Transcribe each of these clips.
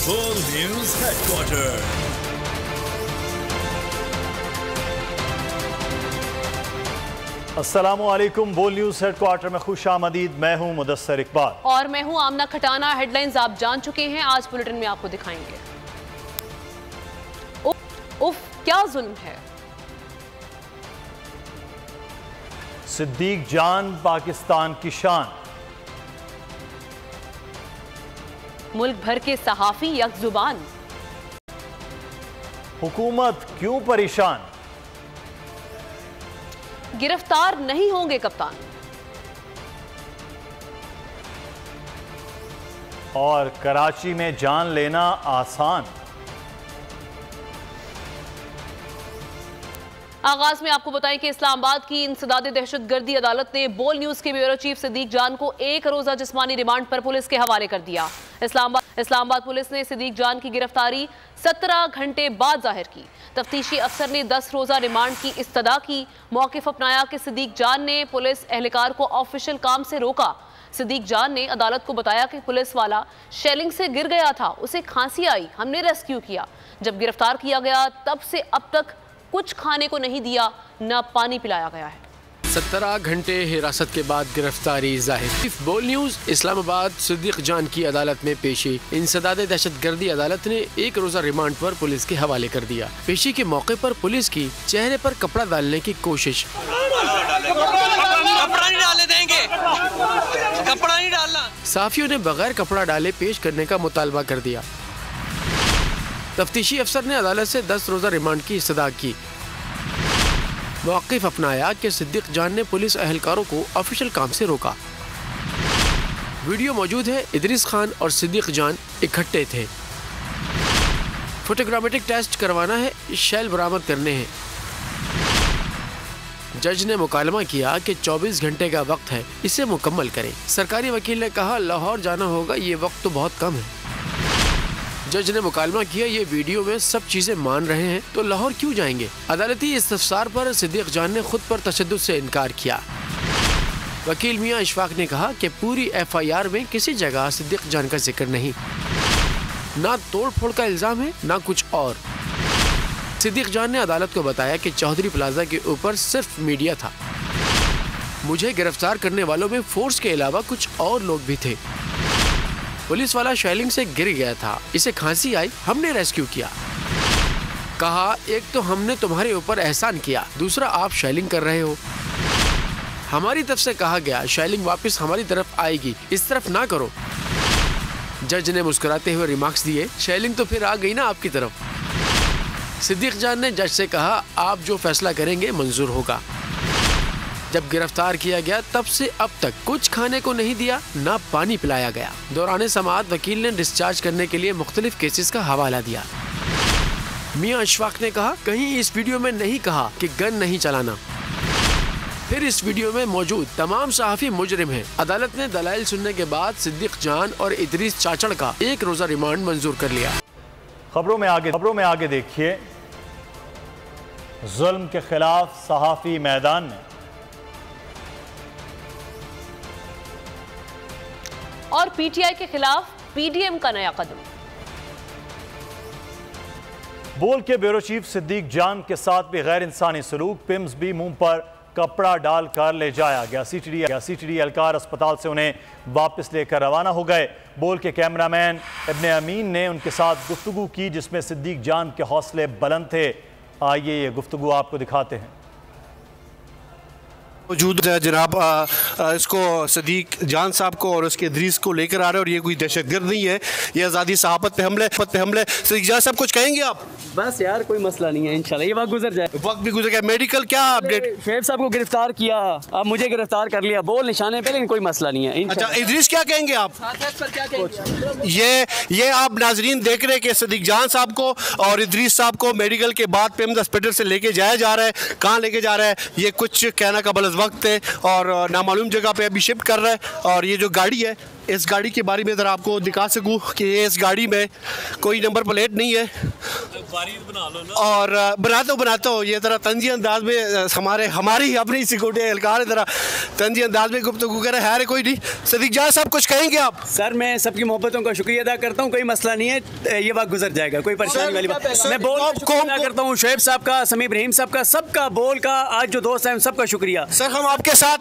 बोल news headquarter. अस्सलामुअलैकुम। बोल न्यूज हेडक्वार्टर में खुश आमदीद। मैं हूं मुदस्सर इकबाल और मैं हूं आमना खटाना। हेडलाइंस आप जान चुके हैं, आज बुलेटिन में आपको दिखाएंगे। उफ क्या जुल्म है। सिद्दीक जान पाकिस्तान की शान। मुल्क भर के सहाफी यकजुबान। हुकूमत क्यों परेशान। गिरफ्तार नहीं होंगे कप्तान। और कराची में जान लेना आसान। आगाज में आपको बताएं कि इस्लामाबाद की इंसदाद दहशतगर्दी अदालत ने बोल न्यूज के ब्यूरो चीफ सिद्दीक जान को 1 रोजा जिस्मानी रिमांड पर पुलिस के हवाले कर दिया। इस्लामाबाद पुलिस ने सिद्दीक जान की गिरफ्तारी 17 घंटे बाद जाहिर की। तफ्तीशी अफसर ने 10 रोजा रिमांड की इस्तदा की। मौक़िफ़ अपनाया कि सिद्दीक जान ने पुलिस एहलकार को ऑफिशियल काम से रोका। सिद्दीक जान ने अदालत को बताया कि पुलिस वाला शेलिंग से गिर गया था, उसे खांसी आई, हमने रेस्क्यू किया। जब गिरफ्तार किया गया तब से अब तक कुछ खाने को नहीं दिया, न पानी पिलाया गया है। 17 घंटे हिरासत के बाद गिरफ्तारी जाहिर। बोल न्यूज इस्लामाबाद। सिद्दीक जान की अदालत में पेशी। इंसदाद दहशतगर्दी अदालत ने 1 रोजा रिमांड पर पुलिस के हवाले कर दिया। पेशी के मौके पर पुलिस की चेहरे पर कपड़ा डालने की कोशिश। कपड़ा नहीं डालने देंगे, कपड़ा नहीं डालना। साफियों ने बगैर कपड़ा डाले पेश करने का मुतालबा कर दिया। तफ्तीशी अफसर ने अदालत से 10 रोजा रिमांड की इस्तदा की। मौक़िफ़ अपनाया कि सिद्दीक जान ने पुलिस अहलकारों को ऑफिशियल काम से रोका। वीडियो मौजूद है। इदरीस खान और सिद्दीक जान इकट्ठे थे। फोटोग्रामेटिक टेस्ट करवाना है, शैल बरामद करने हैं। जज ने मुकालमा किया कि 24 घंटे का वक्त है, इसे मुकम्मल करें। सरकारी वकील ने कहा लाहौर जाना होगा, ये वक्त तो बहुत कम है। जज ने मुकालमा किया, ये वीडियो में सब चीजें मान रहे हैं तो लाहौर क्यों जाएंगे। अदालती इस्तफसार पर सिद्दीक जान ने खुद पर तशद्दुद से इनकार किया। वकील मियां इशफाक ने कहा कि पूरी FIR में किसी जगह सिद्दीक जान का जिक्र नहीं, ना तोड़ फोड़ का इल्जाम है ना कुछ और। सिद्दीक जान ने अदालत को बताया कि चौधरी प्लाजा के ऊपर सिर्फ मीडिया था, मुझे गिरफ्तार करने वालों में फोर्स के अलावा कुछ और लोग भी थे। पुलिस वाला शेलिंग से गिर गया था, इसे खांसी आई, हमने रेस्क्यू किया। कहा एक तो हमने तुम्हारे ऊपर एहसान किया, दूसरा आप शेलिंग कर रहे हो। हमारी तरफ से कहा गया शेलिंग वापस हमारी तरफ आएगी, इस तरफ ना करो। जज ने मुस्कुराते हुए रिमार्क्स दिए, शेलिंग तो फिर आ गई ना आपकी तरफ। सिद्दीक जान ने जज से कहा आप जो फैसला करेंगे मंजूर होगा। जब गिरफ्तार किया गया तब से अब तक कुछ खाने को नहीं दिया, ना पानी पिलाया गया। दौरान समाअत वकील ने डिस्चार्ज करने के लिए मुख्तलिफ केसेस का हवाला दिया। मियां इशफाक ने कहा कहीं इस वीडियो में नहीं कहा कि गन नहीं चलाना। फिर इस वीडियो में मौजूद तमाम सहाफी मुजरिम हैं। अदालत ने दलाइल सुनने के बाद सिद्दीक जान और इदरीस चाचड़ का 1 रोजा रिमांड मंजूर कर लिया। खबरों में आगे देखिए। जुल्म के खिलाफ सहाफी मैदान में। और PTI के खिलाफ PDM का नया कदम। बोल के ब्यूरो चीफ सिद्दीक जान के साथ भी गैर इंसानी सलूक। पिम्स भी मुंह पर कपड़ा डाल कर ले जाया गया। CTD एहलकार अस्पताल से उन्हें वापस लेकर रवाना हो गए। बोल के कैमरामैन इब्ने अमीन ने उनके साथ गुफ्तगू की, जिसमें सिद्दीक जान के हौसले बुलंद थे। आइए ये गुफ्तगू आपको दिखाते हैं। मौजूद जनाब इसको सिद्दीक जान साहब को और उसके इदरीस को लेकर आ रहे हैं और ये कोई दहशतगर्द नहीं है, ये आज़ादी सहाफ़त पे हमले। सिद्दीक जान साहब कुछ कहेंगे आप? बस यार कोई मसला नहीं है, इंशाल्लाह ये वक्त गुजर जाए। वक्त भी गुजर गया। मेडिकल क्या अपडेट? शेब साहब को गिरफ्तार किया, अब मुझे गिरफ्तार कर लिया, बोल निशाने पे, लेकिन कोई मसला नहीं है। अच्छा इदरीस क्या कहेंगे आप? ये आप नाजरीन देख रहे हैं कि सिद्दीक जान साहब को और इदरीस साहब को मेडिकल के बाद पिम्स हॉस्पिटल से लेके जाया जा रहा है। कहाँ लेके जा रहा है ये कुछ कहना का वक्त है और नामालूम जगह पे अभी शिफ्ट कर रहा है। और ये जो गाड़ी है इस गाड़ी के बारे में इधर आपको दिखा सकूं कि इस गाड़ी में कोई नंबर प्लेट नहीं है और बनाता हूँ ये तरह तंजी अंदाज में हमारी अपनी सिक्योरिटी एहलकार तरह तंजी अंदाज में गुफ्तगू कर रहे हैं। कोई नहीं, सदीक जान साहब कुछ कहेंगे आप? सर मैं सबकी मोहब्बतों का शुक्रिया अदा करता हूँ, कोई मसला नहीं है, ये वक्त गुजर जाएगा, कोई परेशानी वाली बात। मैं बोल अदा करता हूँ शुएब साहब का, समीम रहीम साहब का, सबका बोल का, आज जो दोस्त हैं सबका शुक्रिया। सर हम आपके साथ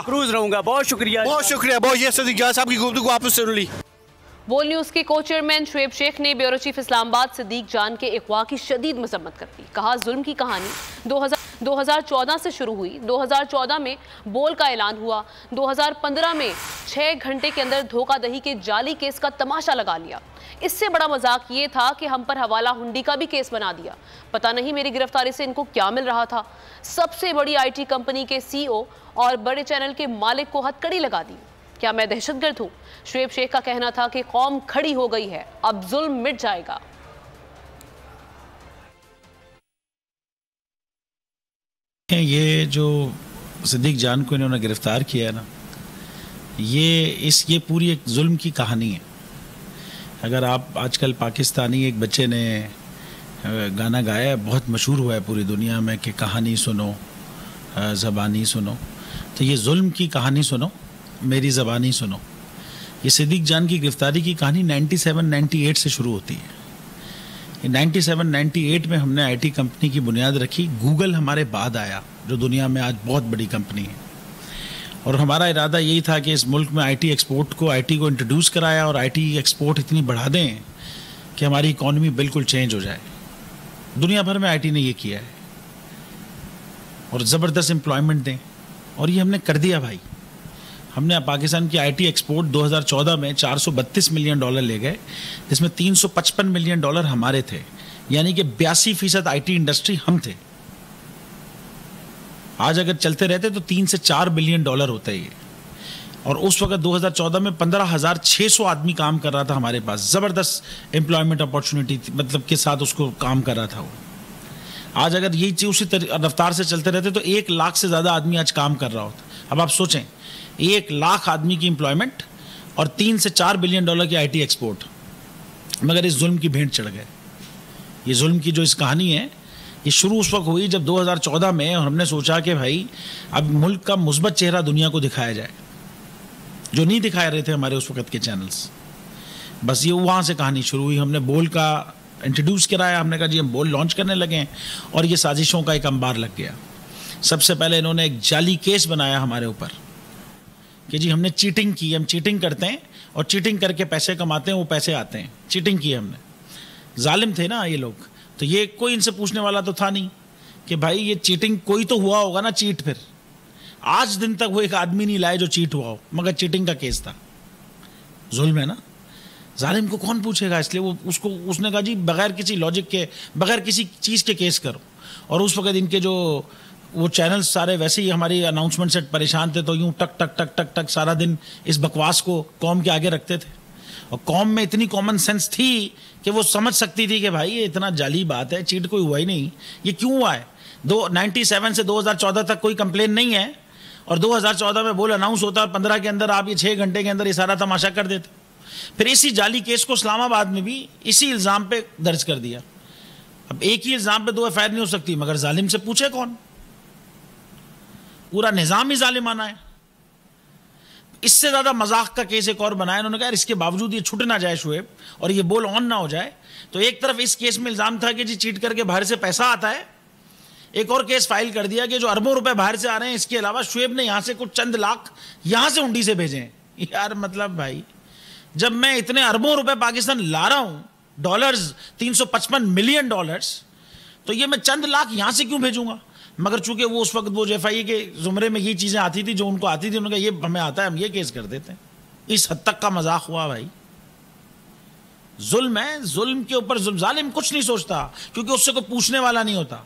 क्रूज रहूंगा। बहुत शुक्रिया, बहुत शुक्रिया। बहुत ये सदीक जान साहब की गुफ्तगू आपने सुन ली। बोल न्यूज के को चेयरमैन शुएब शेख ने ब्यूरो चीफ इस्लामाबाद सिद्दीक जान के अगवा की शदीद मजम्मत कर दी। कहा जुल्म की कहानी 2014 से शुरू हुई, 2014 में बोल का ऐलान हुआ, 2015 में 6 घंटे के अंदर धोखाधड़ी के जाली केस का तमाशा लगा लिया। इससे बड़ा मजाक ये था कि हम पर हवाला हुंडी का भी केस बना दिया। पता नहीं मेरी गिरफ्तारी से इनको क्या मिल रहा था। सबसे बड़ी IT कंपनी के CEO और बड़े चैनल के मालिक को हथकड़ी लगा दी। क्या मैं दहशतगर्द हूँ? शुएब शेख का कहना था कि कौम खड़ी हो गई है, अब जुल्म मिट जाएगा। ये जो सिद्दीक जान को इन्होंने गिरफ्तार किया है ना, ये पूरी एक जुल्म की कहानी है। अगर आप आजकल पाकिस्तानी एक बच्चे ने गाना गाया है, बहुत मशहूर हुआ है पूरी दुनिया में कि कहानी सुनो ज़बानी सुनो, तो ये जुल्म की कहानी सुनो मेरी ज़बानी सुनो। ये सिद्दीक जान की गिरफ्तारी की कहानी 97-98 से शुरू होती है। 97-98 में हमने IT कंपनी की बुनियाद रखी। गूगल हमारे बाद आया जो दुनिया में आज बहुत बड़ी कंपनी है, और हमारा इरादा यही था कि इस मुल्क में IT एक्सपोर्ट को इंट्रोड्यूस कराया और IT एक्सपोर्ट इतनी बढ़ा दें कि हमारी इकॉनमी बिल्कुल चेंज हो जाए। दुनिया भर में IT ने ये किया है और ज़बरदस्त एम्प्लॉयमेंट दें, और ये हमने कर दिया भाई। हमने पाकिस्तान की IT एक्सपोर्ट 2014 में $432 मिलियन ले गए, जिसमें $355 मिलियन हमारे थे, यानी कि 82% IT इंडस्ट्री हम थे। आज अगर चलते रहते तो 3 से 4 बिलियन डॉलर होता है ये। और उस वक्त 2014 में 15,600 आदमी काम कर रहा था हमारे पास। ज़बरदस्त एम्प्लॉयमेंट अपॉर्चुनिटी मतलब के साथ उसको काम कर रहा था वो। आज अगर यही चीज़ उसी रफ्तार से चलते रहते तो 1 लाख से ज़्यादा आदमी आज काम कर रहा होता। अब आप सोचें, 1 लाख आदमी की एम्प्लॉयमेंट और 3 से 4 बिलियन डॉलर की IT एक्सपोर्ट, मगर इस जुल्म की भेंट चढ़ गए। ये जुल्म की जो इस कहानी है, ये शुरू उस वक्त हुई जब 2014 में हमने सोचा कि भाई अब मुल्क का मुस्बत चेहरा दुनिया को दिखाया जाए, जो नहीं दिखा रहे थे हमारे उस वक्त के चैनल्स। बस ये वहाँ से कहानी शुरू हुई। हमने बोल का इंट्रोड्यूस कराया, हमने कहा जी हम बोल लॉन्च करने लगे हैं, और ये साजिशों का एक अंबार लग गया। सबसे पहले इन्होंने एक जाली केस बनाया हमारे ऊपर कि जी हमने चीटिंग की, हम चीटिंग करते हैं और चीटिंग करके पैसे कमाते हैं, वो पैसे आते हैं, चीटिंग की हमने। जालिम थे ना ये लोग, तो ये कोई इनसे पूछने वाला तो था नहीं कि भाई ये चीटिंग कोई तो हुआ होगा ना, चीट। फिर आज दिन तक वो एक आदमी नहीं लाए जो चीट हुआ हो, मगर चीटिंग का केस था। जुल्म है ना, जालिम को कौन पूछेगा, इसलिए वो उसने कहा जी बगैर किसी लॉजिक के, बगैर किसी चीज़ के केस करो। और उस वक्त इनके जो वो चैनल्स सारे वैसे ही हमारी अनाउंसमेंट से परेशान थे, तो यूँ टक टक टक टक टक सारा दिन इस बकवास को कौम के आगे रखते थे। और कौम में इतनी कॉमन सेंस थी कि वो समझ सकती थी कि भाई ये इतना जाली बात है, चीट कोई हुआ ही नहीं, ये क्यों हुआ है। 97 से 2014 तक कोई कंप्लेन नहीं है, और 2014 में बोल अनाउंस होता है, 15 के अंदर आप ये 6 घंटे के अंदर ये सारा तमाशा कर देते। फिर इसी जाली केस को इस्लामाबाद में भी इसी इल्ज़ाम पे दर्ज कर दिया। अब एक ही इल्ज़ाम पे 2 FIR नहीं हो सकती, मगर जालिम से पूछे कौन, पूरा निज़ाम ही जालिमाना है। इससे ज़्यादा मजाक का केस एक और बनाया उन्होंने कहा इसके बावजूद ये छूट ना जाए शुएब और ये बोल ऑन ना हो जाए। तो एक तरफ इस केस में इल्ज़ाम था कि जी चीट करके बाहर से पैसा आता है, एक और केस फाइल कर दिया कि जो अरबों रुपए बाहर से आ रहे हैं, इसके अलावा शुएब ने यहाँ से कुछ चंद लाख यहाँ से हुंडी से भेजे हैं। यार मतलब भाई, जब मैं इतने अरबों रुपए पाकिस्तान ला रहा हूँ, डॉलर्स $355 मिलियन, तो ये मैं चंद लाख यहाँ से क्यों भेजूंगा। मगर चूंकि वो उस वक्त वो FIA के जुमरे में ये चीज़ें आती थी जो उनको आती थी, उन्होंने कहा ये हमें आता है, हम ये केस कर देते हैं। इस हद तक का मजाक हुआ भाई। जुल्म है, जुल्म के ऊपर जुल्म। जालिम कुछ नहीं सोचता क्योंकि उससे कोई पूछने वाला नहीं होता।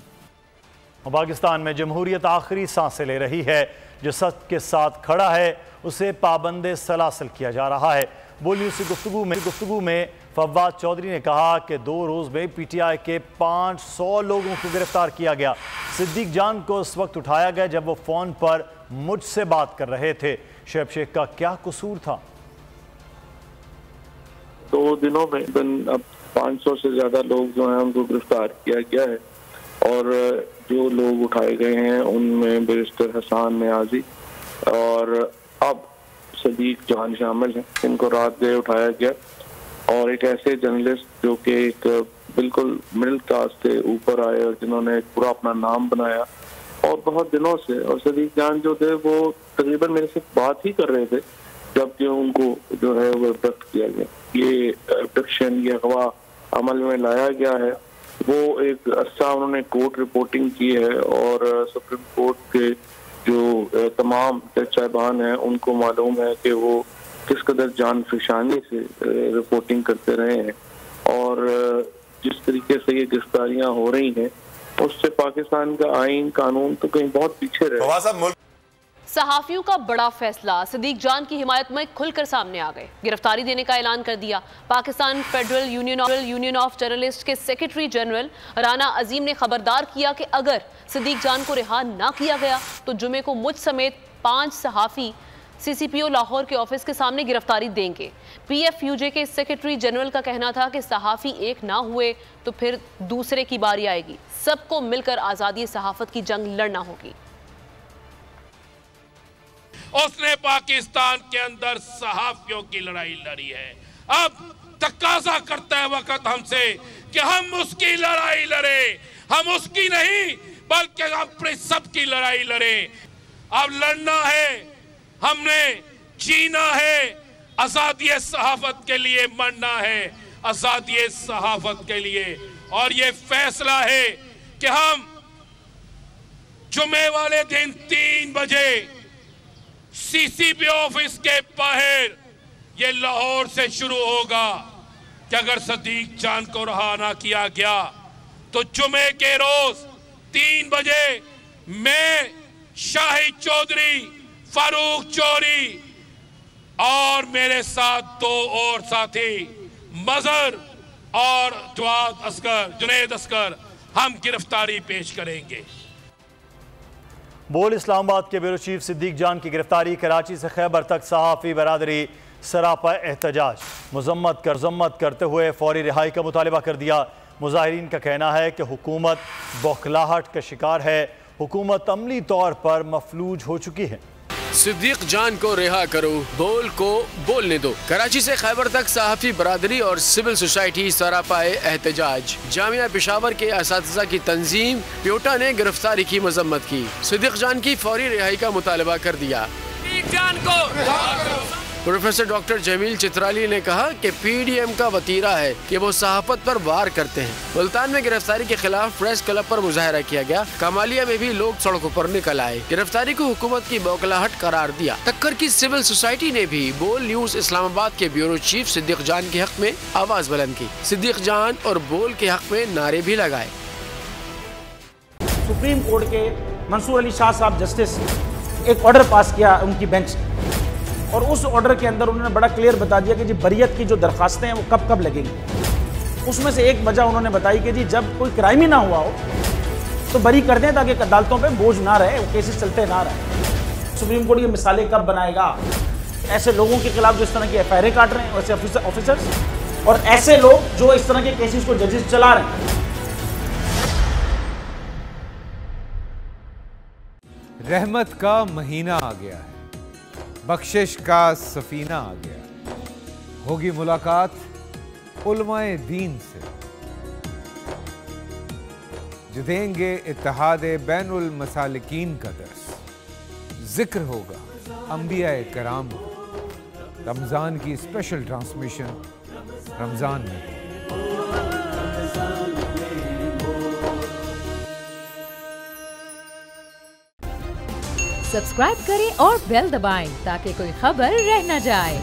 पाकिस्तान में जमहूरियत आखिरी सांसें ले रही है। जो सच के साथ खड़ा है उसे पाबंद सलासल किया जा रहा है। बोल न्यूज़ से गुफ्तगू में फवाद चौधरी ने कहा कि 2 रोज़ में PTI के 500 लोगों को गिरफ्तार किया गया। सिद्दीक जान को उस वक्त उठाया गया जब वो फ़ोन पर मुझसे बात कर रहे थे। शुएब शेख का क्या कसूर था? 2 दिनों में अब 500 से ज़्यादा लोग जो हैं उनको गिरफ्तार किया गया है और जो लोग उठाए गए हैं उनमें बैरिस्टर हसन नियाजी और अब सदीक जान शामिल हैं। इनको रात गए उठाया गया और एक ऐसे जर्नलिस्ट जो कि एक बिल्कुल मिडिल क्लास से ऊपर आए और जिन्होंने पूरा अपना नाम बनाया और बहुत दिनों से, और सदीक जान जो थे वो तकरीबन मेरे से बात ही कर रहे थे जबकि उनको जो है वो अब्डक्ट किया गया। ये अब्डक्शन, ये अगवा अमल में लाया गया है। वो एक अच्छा उन्होंने कोर्ट रिपोर्टिंग की है और सुप्रीम कोर्ट के जो तमाम जज साहिबान हैं उनको मालूम है कि वो किस कदर जान फिशानी से रिपोर्टिंग करते रहे हैं और जिस तरीके से ये गिरफ्तारियां हो रही हैं उससे पाकिस्तान का आईन कानून तो कहीं बहुत पीछे रहे। सहाफियों का बड़ा फैसला, सदीक जान की हिमायत में खुलकर सामने आ गए, गिरफ्तारी देने का ऐलान कर दिया। Pakistan federal union of journalist के सेक्रेटरी जनरल राना अजीम ने खबरदार किया कि अगर सदीक जान को रिहा ना किया गया तो जुमे को मुझ समेत 5 सहाफी CCPO लाहौर के ऑफिस के सामने गिरफ्तारी देंगे। PFUJ के सेक्रेटरी जनरल का कहना था कि सहाफी एक ना हुए तो फिर दूसरे की बारी आएगी, सबको मिलकर आज़ादी सहाफत की जंग लड़ना होगी। उसने पाकिस्तान के अंदर सहाफियों की लड़ाई लड़ी है। अब तकाजा करता है वक्त हमसे कि हम उसकी लड़ाई लड़े, हम उसकी नहीं बल्कि अपनी सबकी लड़ाई लड़े। अब लड़ना है, हमने जीना है, आजादी सहाफत के लिए मरना है, आजादी सहाफत के लिए। और ये फैसला है कि हम जुमे वाले दिन 3 बजे CCPO ऑफिस के बाहर ये लाहौर से शुरू होगा कि अगर सदीक जान को रहा ना किया गया तो जुमे के रोज 3 बजे मैं, शाहिद चौधरी, फारूक चौधरी और मेरे साथ 2 और साथी मजहर और जुनैद अस्कर हम गिरफ्तारी पेश करेंगे। बोल इस्लामाबाद के ब्यूरो चीफ सिद्दीक जान की गिरफ्तारी, कराची से खैबर तक सहाफ़ी बरादरी सरापा एहतजाज, मजम्मत करते हुए फौरी रिहाई का मुतालबा कर दिया। मुजाहिरीन का कहना है कि हुकूमत बौखलाहट का शिकार है, हुकूमत अमली तौर पर मफलूज हो चुकी है। सिद्दीक जान को रिहा करो, बोल को बोलने दो। कराची से खैबर तक सहाफ़ी बरादरी और सिविल सोसाइटी सरापाए एहतजाज। जामिया पेशावर के असातिज़ा की तंजीम प्योटा ने गिरफ्तारी की मजम्मत की, सिद्दीक जान की फौरी रिहाई का मुतालबा कर दिया। जान को प्रोफेसर डॉक्टर जमील चित्राली ने कहा कि PDM का वतीरा है कि वो सहाफत पर वार करते हैं। मुल्तान में गिरफ्तारी के खिलाफ प्रेस क्लब पर मुजाहरा किया गया। कमालिया में भी लोग सड़कों पर निकल आए, गिरफ्तारी को हुकूमत की बौखलाहट करार दिया। टक्कर की सिविल सोसाइटी ने भी बोल न्यूज इस्लामाबाद के ब्यूरो चीफ सिद्दीक जान के हक में आवाज बुलंद की, सिद्दीक जान और बोल के हक में नारे भी लगाए। सुप्रीम कोर्ट के मंसूर अली शाह साहब जस्टिस एक ऑर्डर पास किया उनकी बेंच, और उस ऑर्डर के अंदर उन्होंने बड़ा क्लियर बता दिया कि जी बरियत की जो दरखास्तें हैं वो कब कब लगेंगी। उसमें से एक वजह उन्होंने बताई कि जी जब कोई क्राइम ही ना हुआ हो तो बरी कर दें ताकि अदालतों पे बोझ ना रहे, वो केसेस चलते ना रहे। सुप्रीम कोर्ट ये मिसालें कब बनाएगा ऐसे लोगों के खिलाफ जो इस तरह की FIR काट रहे हैं, वैसे ऑफिसर्स और ऐसे लोग जो इस तरह के केसेस को जजेस चला रहे हैं। रहमत का महीना आ गया है, बख्शिश का सफीना आ गया, होगी मुलाकात उलमाए दीन से जो देंगे इत्तेहादे बैनुल मसालिकीन का दर्स। जिक्र होगा अंबियाए कराम, रमजान की स्पेशल ट्रांसमिशन रमजान में। सब्सक्राइब करें और बेल दबाएं ताकि कोई खबर रह न जाए।